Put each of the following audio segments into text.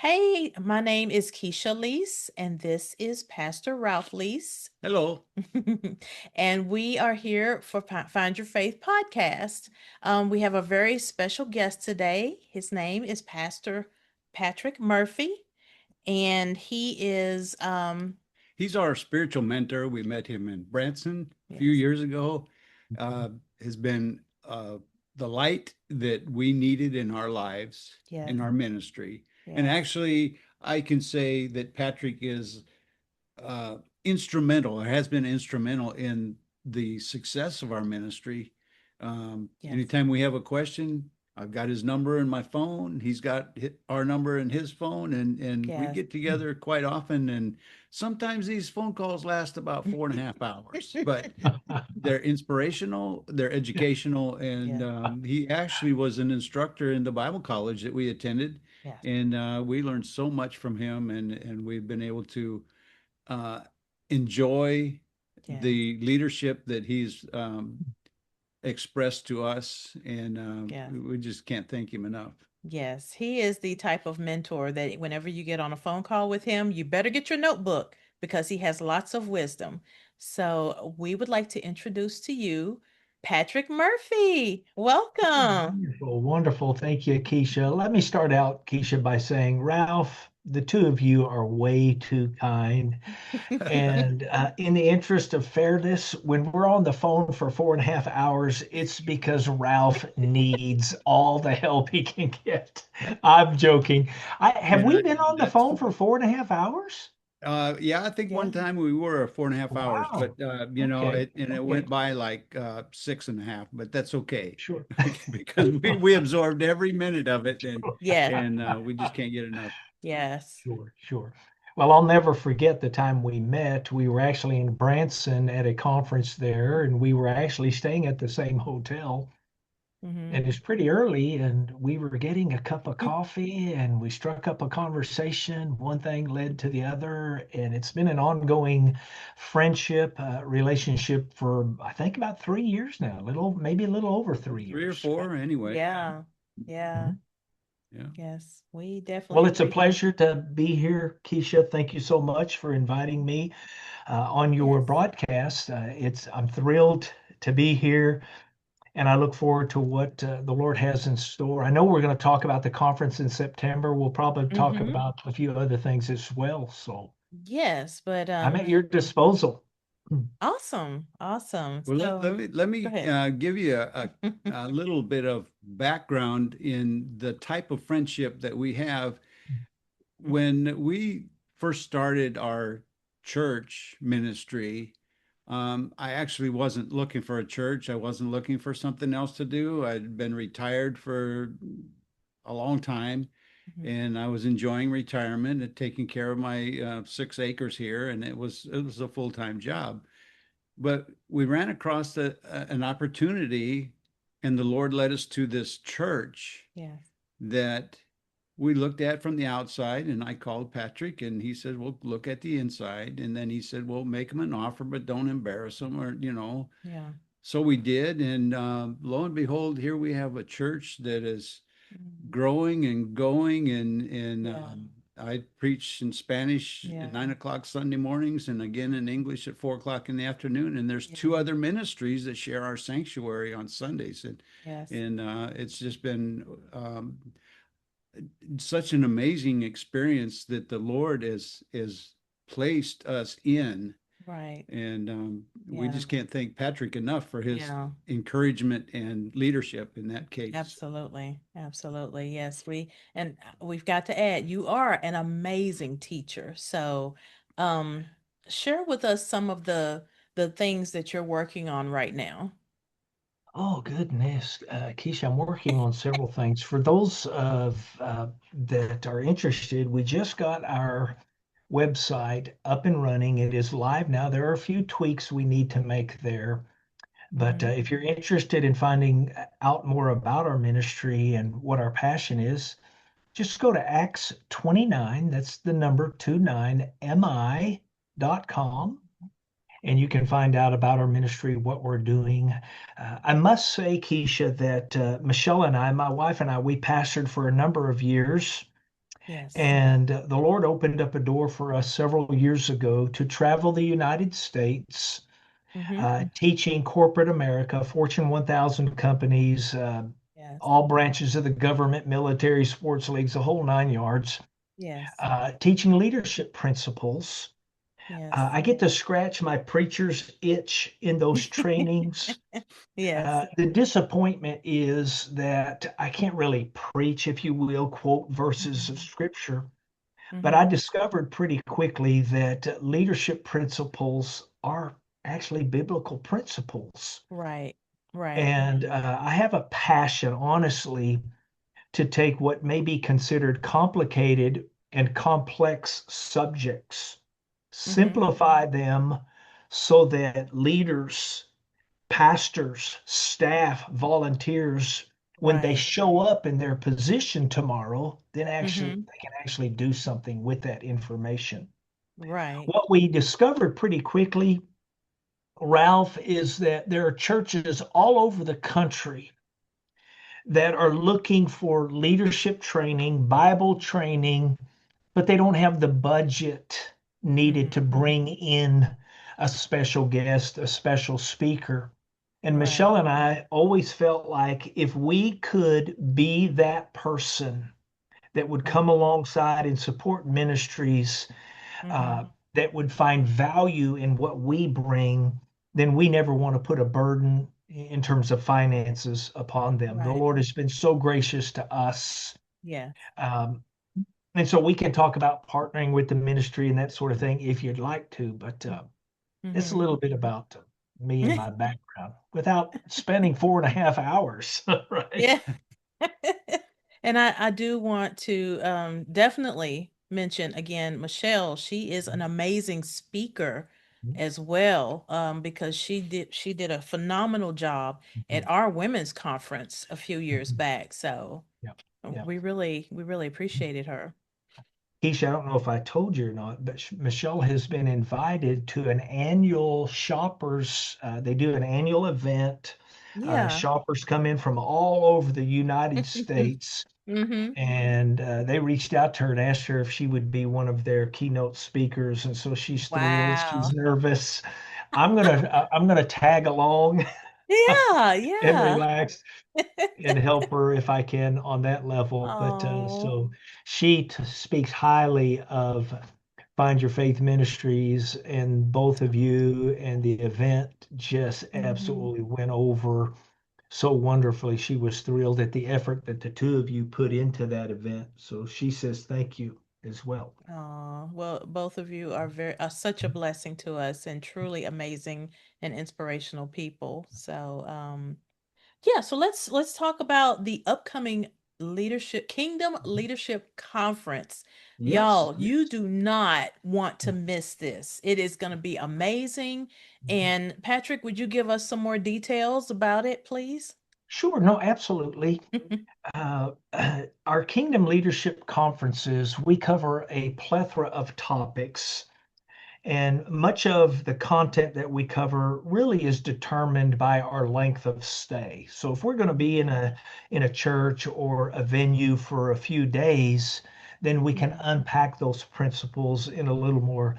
Hey, my name is Keisha Leese, and this is Pastor Ralph Leese. Hello. And we are here for Find Your Faith podcast. We have a very special guest today. His name is Pastor Patrick Murphy, and he is, He's our spiritual mentor. We met him in Branson a few yes, years ago. Uh, has been the light that we needed in our lives, yes, in our ministry. And yes, actually, I can say that Patrick is instrumental, or has been instrumental in the success of our ministry. yes, Anytime we have a question, I've got his number in my phone. He's got our number in his phone, and we yes. get together quite often. And sometimes these phone calls last about 4.5 hours, but they're inspirational, they're educational, and Yeah, he actually was an instructor in the Bible college that we attended, yes, and we learned so much from him, and we've been able to uh, enjoy yes, the leadership that he's expressed to us, and yes. we just can't thank him enough. Yes, he is the type of mentor that whenever you get on a phone call with him, you better get your notebook because he has lots of wisdom. So, we would like to introduce to you Patrick Murphy. Welcome. Wonderful, wonderful. Thank you, Keisha. Let me start out, Keisha, by saying, Ralph, the two of you are way too kind. And in the interest of fairness, when we're on the phone for 4.5 hours, it's because Ralph needs all the help he can get. I'm joking. Have we Yeah, been on the that's phone for 4.5 hours? yeah, I think one Yeah. time we were 4.5 hours, but Wow. Okay. it Okay. went by like 6.5, but that's okay Sure. because we absorbed every minute of it, Yes. and we just can't get enough. Yes. Sure, sure. Well, I'll never forget the time we met. We were actually in Branson at a conference there, and we were actually staying at the same hotel. Hmm. And it's pretty early, and we were getting a cup of coffee, and we struck up a conversation. One thing led to the other, and it's been an ongoing friendship, relationship for I think about 3 years now, maybe a little over three Three or years. four, anyway. Yeah. Yeah. Mhm. Yeah. Yes. We definitely Well, it's a appreciate. pleasure to be here, Keisha. Thank you so much for inviting me on your Yes. broadcast. I'm thrilled to be here, and I look forward to what the Lord has in store. I know we're going to talk about the conference in September. We'll probably talk Hmm. about a few other things as well. So Yes, but I'm at your disposal. awesome. Awesome. Well, So, let go me ahead. give you a little bit of background in the type of friendship that we have. When we first started our church ministry, I actually wasn't looking for a church. I wasn't looking for something else to do. I'd been retired for a long time, Mhm. and I was enjoying retirement and taking care of my 6 acres here, and it was a full-time job. But we ran across an opportunity, and the Lord led us to this church Yes. that we looked at from the outside. And I called Patrick, and he said, "Well, look at the inside." And then he said, "Well, make them an offer, but don't embarrass them, or Yeah. So we did, and lo and behold, here we have a church that is Mhm. growing and going, and Yeah. I preach in Spanish at Yeah. 9 o'clock Sunday mornings, and again in English at 4 o'clock in the afternoon. And there's two Yeah. other ministries that share our sanctuary on Sundays, and Yes. and it's just been such an amazing experience that the Lord has placed us in, Right. and we Yeah. just can't thank Patrick enough for his Yeah. encouragement and leadership in that case. Absolutely. Absolutely. Yes, we've got to add, you are an amazing teacher. So, um, share with us some of the things that you're working on right now. Oh, goodness. Keisha, I'm working on several things. For those that are interested, we just got our website up and running. It is live now. There are a few tweaks we need to make there. But Hmm. if you're interested in finding out more about our ministry and what our passion is, just go to Acts 29, that's the number 29mi.com, and you can find out about our ministry, what we're doing. I must say, Keisha, that Michelle and I, my wife and I, we pastored for a number of years. Yes. And the Lord opened up a door for us several years ago to travel the United States, Mm-hmm. teaching corporate America, Fortune 1000 companies, Yes. all branches of the government, military, sports leagues, the whole nine yards, Yes. teaching leadership principles. Yes. I get to scratch my preacher's itch in those trainings. Yes. The disappointment is that I can't really preach, if you will, quote verses of Mm-hmm. scripture. But I Mm-hmm. discovered pretty quickly that leadership principles are actually biblical principles. Right. Right. And I have a passion, honestly, to take what may be considered complicated and complex subjects, Mm-hmm. simplify them so that leaders, pastors, staff, volunteers, when they Right. show up in their position tomorrow, then actually Mm-hmm. they can actually do something with that information. Right. What we discovered pretty quickly, Ralph, is that there are churches all over the country that are looking for leadership training, Bible training, but they don't have the budget needed Mm-hmm. to bring in a special guest, a special speaker. And Right. Michelle and I always felt like if we could be that person that would come alongside and support ministries Mm-hmm. uh, that would find value in what we bring, then we never want to put a burden in terms of finances upon them. The Right. Lord has been so gracious to us. Yes. Um, and so we can talk about partnering with the ministry and that sort of thing if you'd like to, but it's a Mm-hmm. little bit about me and my background without spending 4.5 hours, right? Yeah. And I do want to definitely mention again Michelle. She is an amazing speaker as well, because she did a phenomenal job Mhm, at our women's conference a few years mhm. back. So Yeah, yeah. we really appreciated her. Keisha, I don't know if I told you or not, but Michelle has been invited to an annual shoppers. They do an annual event. Yeah. Shoppers come in from all over the United States, Mm-hmm. and they reached out to her and asked her if she would be one of their keynote speakers. And so she's thrilled. She's Wow. nervous. I'm gonna tag along Yeah, and yeah. relax and help her if I can on that level. But Oh. so she speaks highly of Find Your Faith Ministries, and both of you, and the event just Mm-hmm. absolutely went over so wonderfully. She was thrilled at the effort that the two of you put into that event. So she says thank you as well. Oh, well, both of you are such a blessing to us and truly amazing and inspirational people. So, yeah, so let's talk about the upcoming leadership Kingdom Leadership Conference. Yes, Y'all, you yes. do not want to miss this. It is going to be amazing. And Patrick, would you give us some more details about it, please? Sure, no, absolutely. Our Kingdom Leadership Conferences, we cover a plethora of topics, and much of the content that we cover really is determined by our length of stay. So if we're going to be in a church or a venue for a few days, then we can Yeah. unpack those principles in a little more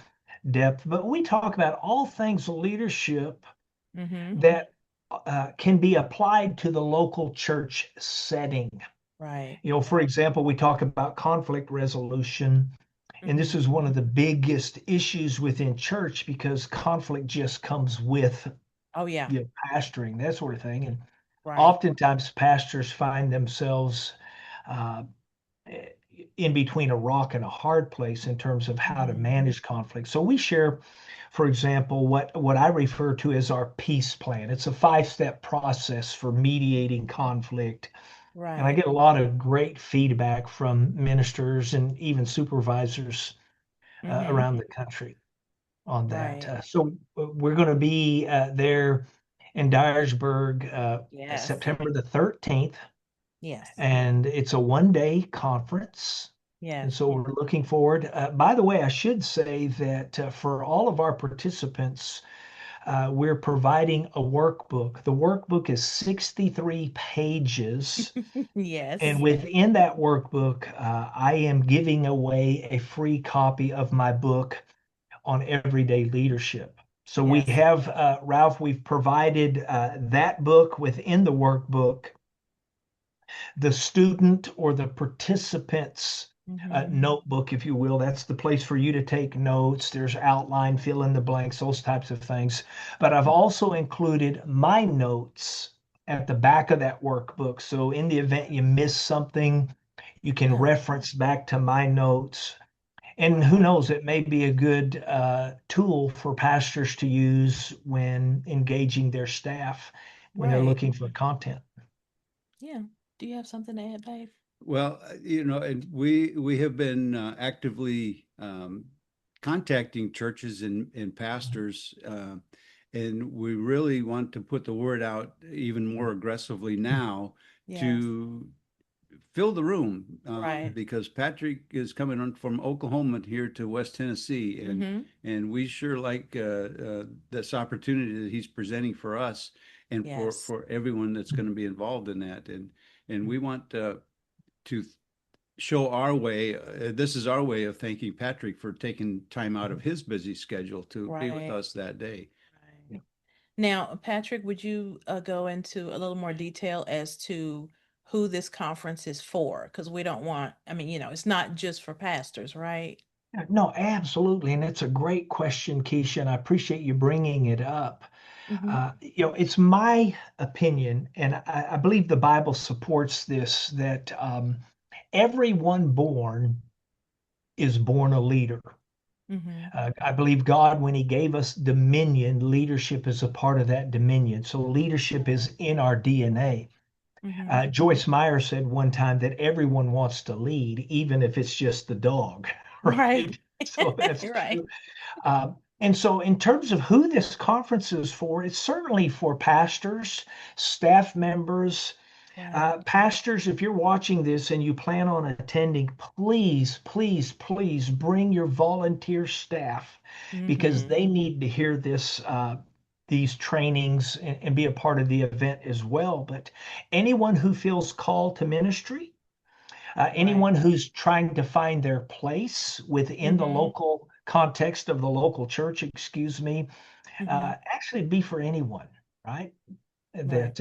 depth. But we talk about all things leadership Mm-hmm. that can be applied to the local church setting. Right. For example, we talk about conflict resolution, and this Mm-hmm. is one of the biggest issues within church because conflict just comes with Oh, yeah. pastoring, that sort of thing. And Right. oftentimes pastors find themselves uh, in between a rock and a hard place in terms of how to Mm-hmm. manage conflict. So we share, for example, what I refer to as our peace plan. It's a 5-step process for mediating conflict, and I Right. get a lot of great feedback from ministers and even supervisors Mm-hmm. around the country on that. Right. We're going to be there in Dyersburg Yes. September the 13th, Yes. and it's a 1-day conference. And Yes. so we're looking forward. By the way, I should say that for all of our participants, we're providing a workbook. The workbook is 63 pages. And Yes. within that workbook, I am giving away a free copy of my book on everyday leadership. So we Yes. have, Ralph, we've provided that book within the workbook, the student or the participant's Mm-hmm. notebook, if you will. That's the place for you to take notes. There's outline, fill in the blanks, those types of things. But I've also included my notes at the back of that workbook. So in the event you miss something, you can Yeah. reference back to my notes. And who Right. knows, it may be a good tool for pastors to use when engaging their staff when they're Right. looking for content. Yeah. Do you have something to add, Dave? Well, and we have been actively contacting churches and pastors, and we really want to put the word out even more aggressively now Yes. to fill the room, Right. because Patrick is coming on from Oklahoma here to West Tennessee, Mm-hmm. and we sure like this opportunity that he's presenting for us and for Yes. everyone that's going to be involved in that, and we want to show our way. This is our way of thanking Patrick for taking time out of his busy schedule to be with Right. us that day. Right. Now, Patrick, would you go into a little more detail as to who this conference is for? Because we don't want, I mean, it's not just for pastors, right? No, absolutely. And it's a great question, Keisha, and I appreciate you bringing it up. Mm-hmm. It's my opinion, and I believe the Bible supports this, that everyone born is born a leader. Mm-hmm. I believe God, when He gave us dominion, leadership is a part of that dominion. So leadership Right. is in our DNA. Mm-hmm. Joyce Meyer said one time that everyone wants to lead, even if it's just the dog, Right. right? So that's Right. true. And so, in terms of who this conference is for, it's certainly for pastors, staff members. Right. Pastors, if you're watching this and you plan on attending, please, please, please bring your volunteer staff because Mm-hmm. they need to hear these trainings and be a part of the event as well. But anyone who feels called to ministry, Right. anyone who's trying to find their place within the Mm-hmm. local context of the local church, excuse me, Mm-hmm. actually be for anyone, right? Right.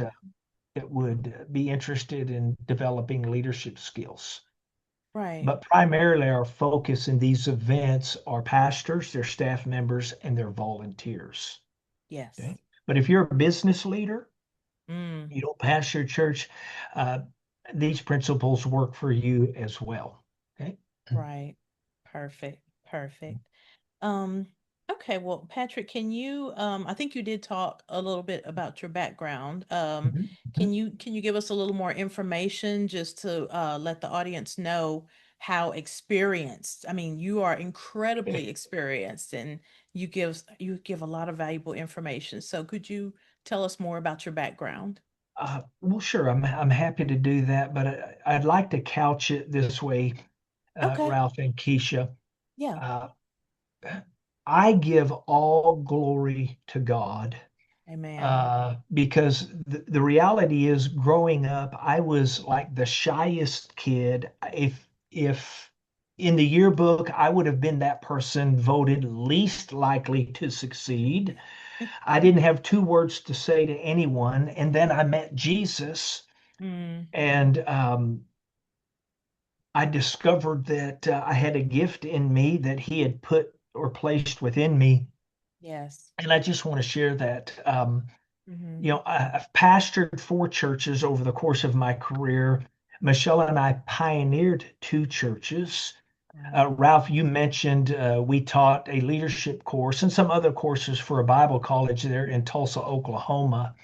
That would be interested in developing leadership skills. Right. But primarily, our focus in these events are pastors, their staff members, and their volunteers. Yes. Okay. But if you're a business leader, Mm. you don't pastor a church, uh, these principles work for you as well. Okay. Right. Perfect. Perfect. Um, okay, well, Patrick, can you I think you did talk a little bit about your background. Mhm. Can you give us a little more information just to let the audience know how experienced? I mean, you are incredibly experienced and you give a lot of valuable information. So could you tell us more about your background? Well, sure, I'm happy to do that, but I'd like to couch it this way, Okay. Ralph and Keisha. Yeah. Uh, I give all glory to God Amen. because the reality is, growing up, I was like the shyest kid. If in the yearbook I would have been that person voted least likely to succeed. I didn't have two words to say to anyone, and then I met Jesus, Mm, and I discovered that I had a gift in me that He had put or placed within me, yes. and I just want to share that. Mm-hmm. I've pastored four churches over the course of my career. Michelle and I pioneered two churches. Wow. Ralph, you mentioned we taught a leadership course and some other courses for a Bible college there in Tulsa, Oklahoma.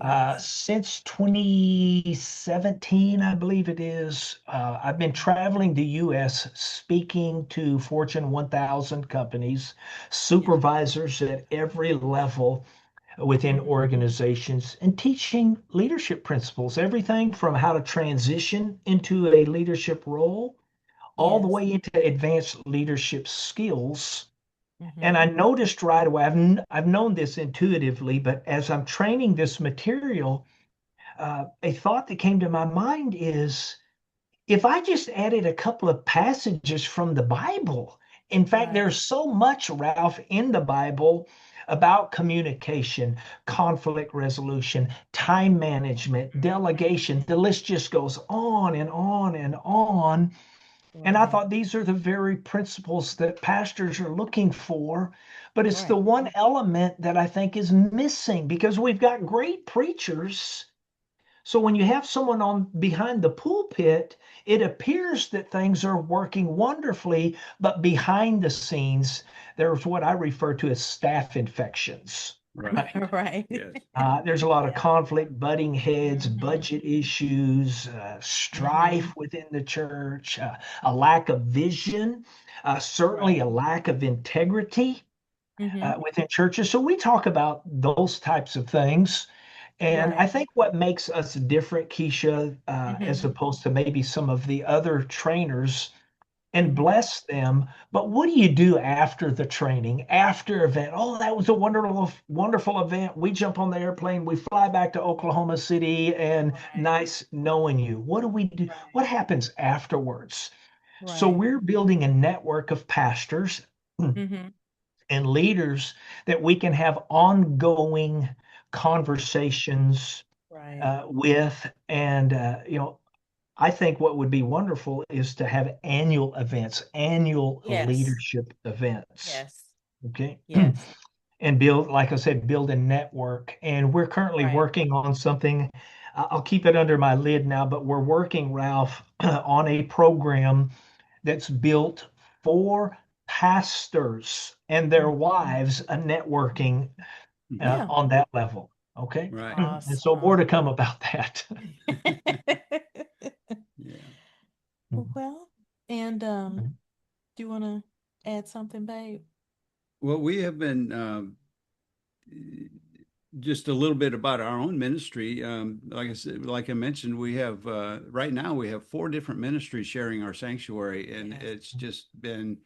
Yes. Since 2017, I believe it is, I've been traveling the US speaking to Fortune 1000 companies, Yeah. supervisors at every level within Mm-hmm. organizations, and teaching leadership principles, everything from how to transition into a leadership role all the Yes. way into advanced leadership skills And Mm-hmm. I noticed right away, I've known this intuitively, but as I'm training this material, a thought that came to my mind is if I just added a couple of passages from the Bible. In fact, Right. there's so much, Ralph, in the Bible about communication, conflict resolution, time management, delegation. The list just goes on and on and on. And I Right. thought these are the very principles that pastors are looking for. But it's the Right. one element that I think is missing because we've got great preachers. So when you have someone on behind the pulpit, it appears that things are working wonderfully, but behind the scenes, there's what I refer to as staph infections. Right. Right. Yes. There's a lot of Yeah. conflict, butting heads, Mm-hmm. budget issues, Mm-hmm. strife within the church, a lack of vision, certainly Right. a lack of integrity Mm-hmm. within churches. So we talk about those types of things. And I Right. think what makes us different, Keisha, as Mm-hmm. opposed to maybe some of the other trainers, and Mm-hmm. bless them. But what do you do after the training, after event? Oh, that was a wonderful, wonderful event. We jump on the airplane, we fly back to Oklahoma City, and Right. nice knowing you. What do we do? What Right. happens afterwards? So Right. we're building a network of pastors Mm-hmm. and leaders that we can have ongoing conversations Right. with. And, I think what would be wonderful is to have annual events, annual Yes. leadership events. Yes. Okay. Yes. And build, like I said, build a network. And we're currently Right. working on something. I'll keep it under my lid now, but we're working, Ralph, on a program that's built for pastors and their Mm-hmm. wives, a networking Mhm. Yeah. on that level. Okay. Right. And so more Awesome. to come about that. Yeah. Well, and do you want to add something, babe? Well, we have been just a little bit about our own ministry. Like I said, like I mentioned, we have right now we have four different ministries sharing our sanctuary, and Yes. it's just been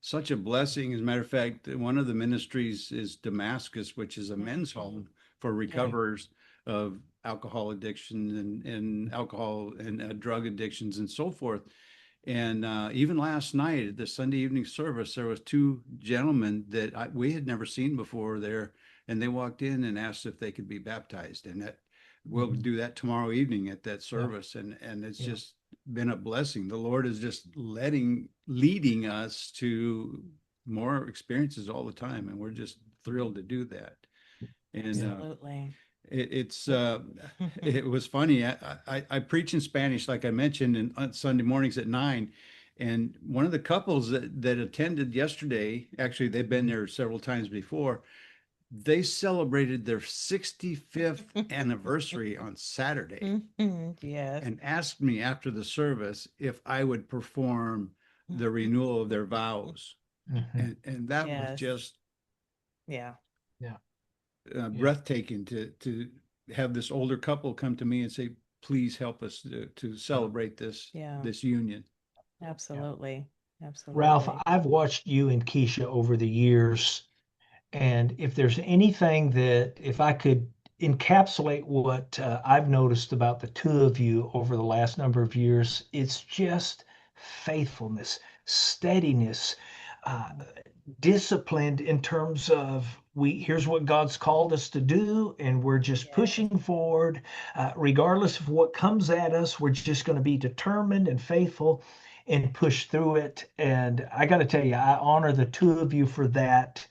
such a blessing. As a matter of fact, one of the ministries is Damascus, which is a men's Mhm. home for Okay. recoverers of alcohol addiction and alcohol and drug addictions and so forth. And even last night at the Sunday evening service, there was two gentlemen that we had never seen before there, and they walked in and asked if they could be baptized. And that we'll Mhm. do that tomorrow evening at that Yeah, service. And it's yeah. just been a blessing. The Lord is just leading us to more experiences all the time, and we're just thrilled to do that. And Yeah. Absolutely. it's Well, it was funny. I preach in Spanish, like I mentioned, and on Sunday mornings at 9. And one of the couples that attended yesterday, actually, they've been there several times before. They celebrated their 65th anniversary on Saturday Yes. and asked me after the service if I would perform the renewal of their vows. Mhm. And that was Yes. just Yeah. Yeah, yeah, breathtaking to have this older couple come to me and say, "Please help us to yeah, celebrate this Yeah. this union." yeah. Absolutely. Ralph, Absolutely. I've watched you and Keisha over the years, and if there's anything that, if I could encapsulate what I've noticed about the two of you over the last number of years, it's just faithfulness, steadiness, uh, disciplined in terms of here's what God's called us to do, and we're just Yes. pushing forward, regardless of what comes at us. We're just going to be determined and faithful and push through it. And I got to tell you, I honor the two of you for that.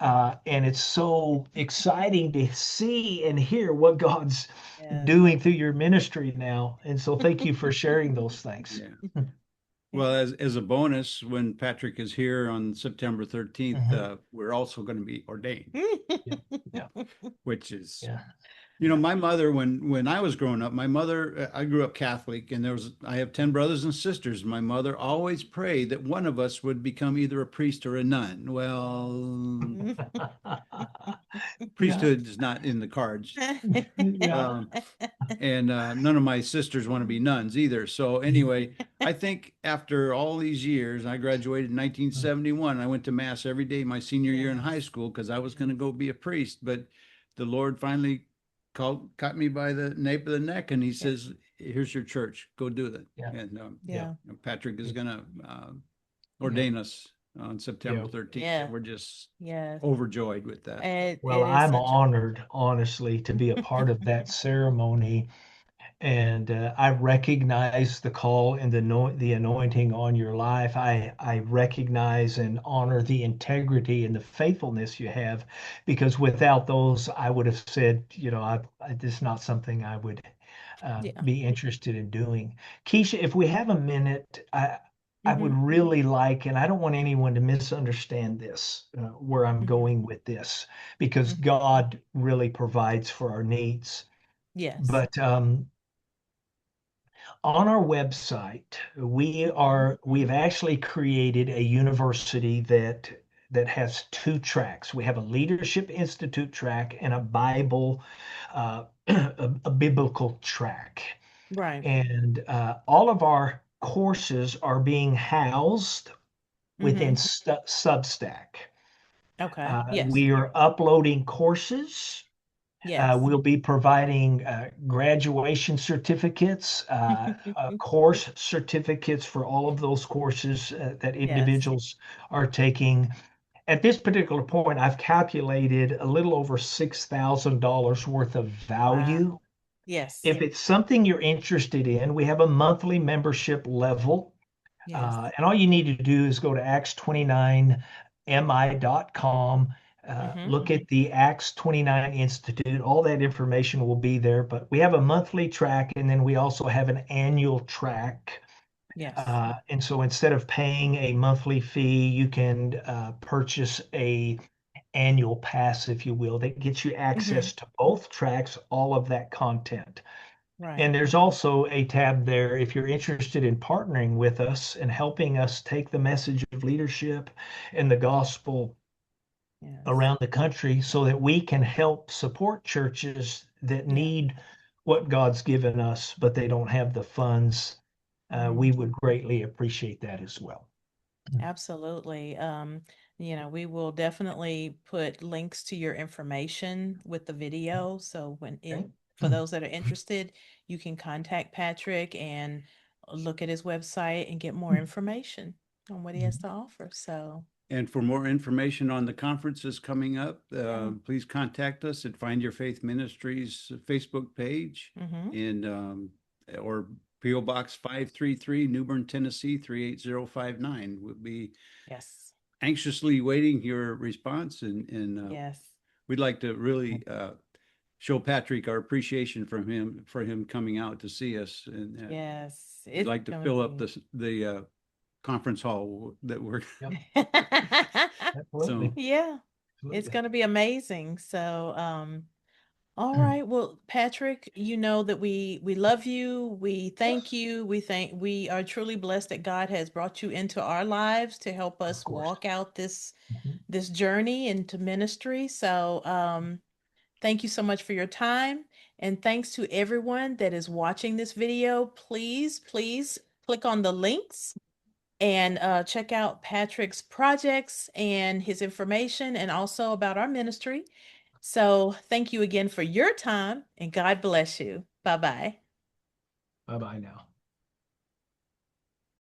And it's so exciting to see and hear what God's Yes. doing through your ministry now. And so thank you for sharing those things. Yeah. Yeah. Well, as a bonus, when Patrick is here on September 13th, Mhm. we're also going to be ordained, Yeah, yeah, which is yeah. You know, my mother, when I was growing up, my mother, I grew up Catholic, and I have 10 brothers and sisters. My mother always prayed that one of us would become either a priest or a nun. Well, Yeah, priesthood is not in the cards. yeah. Um, and none of my sisters want to be nuns either. So anyway, I think after all these years, I graduated in 1971. I went to mass every day my senior year in high Yes. school because I was going to go be a priest. But the Lord finally caught me by the nape of the neck, and He Yeah. says, "Here's your church. Go do that." Yeah, And yeah, Yeah. Patrick is yeah, going to yeah, ordain us on September yeah. 13th, Yeah. and we're just Yes. overjoyed with that. Well, It is I'm such honored, honestly, to be a part of that ceremony. And I recognize the call and the anointing on your life. I recognize and honor the integrity and the faithfulness you have, because without those, I would have said, this is not something I would yeah. be interested in doing. Keisha, if we have a minute, I would Hmm. really like, and I don't want anyone to misunderstand this, where I'm Hmm. going with this, because Hmm. God really provides for our needs. Yes. But on our website, Hmm. we've actually created a university that has two tracks. We have a Leadership Institute track and a Bible, a biblical track. Right. And all of our courses are being housed within Hmm. Substack. Okay. Yes. We are uploading courses. Yes. We'll be providing graduation certificates, course certificates for all of those courses that Yes. individuals are taking. At this particular point, I've calculated a little over $6,000 worth of Wow. value. Yes. If it's something you're interested in, we have a monthly membership level. Yes. And all you need to do is go to acts29mi.com, Hmm. look at the Acts 29 Institute. All that information will be there. But we have a monthly track, and then we also have an annual track. Yes. And so instead of paying a monthly fee, you can purchase a annual pass, if you will, that gets you Hmm. access to both tracks, all of that content. Right. And there's also a tab there if you're interested in partnering with us and helping us take the message of leadership and the gospel Yes. around the country so that we can help support churches that Yeah. need what God's given us, but they don't have the funds. Hmm. We would greatly appreciate that as well. Absolutely. We will definitely put links to your information with the video. So Okay. for those that are interested, you can contact Patrick and look at his website and get more information on what he has to offer. So, And for more information on the conferences coming up, yeah. please contact us at Find Your Faith Ministries Facebook page Mm-hmm. and or PO Box 533, Newbern, Tennessee 38059. We'll be Yes. anxiously waiting your response, and Yes. we'd like to really show Patrick our appreciation for him coming out to see us, and Yes. we'd It's like to gonna fill up be. the conference hall that we're Yep, so. absolutely. Yeah. It's Absolutely. gonna be amazing. So, all Mm, right. Well, Patrick, you know that we love you. We thank yes, you. We are truly blessed that God has brought you into our lives to help of us course. walk out Mhm. this journey into ministry. So, thank you so much for your time, and thanks to everyone that is watching this video. Please click on the links and check out Patrick's projects and his information, and also about our ministry. So, thank you again for your time, and God bless you. Bye bye. Bye bye now.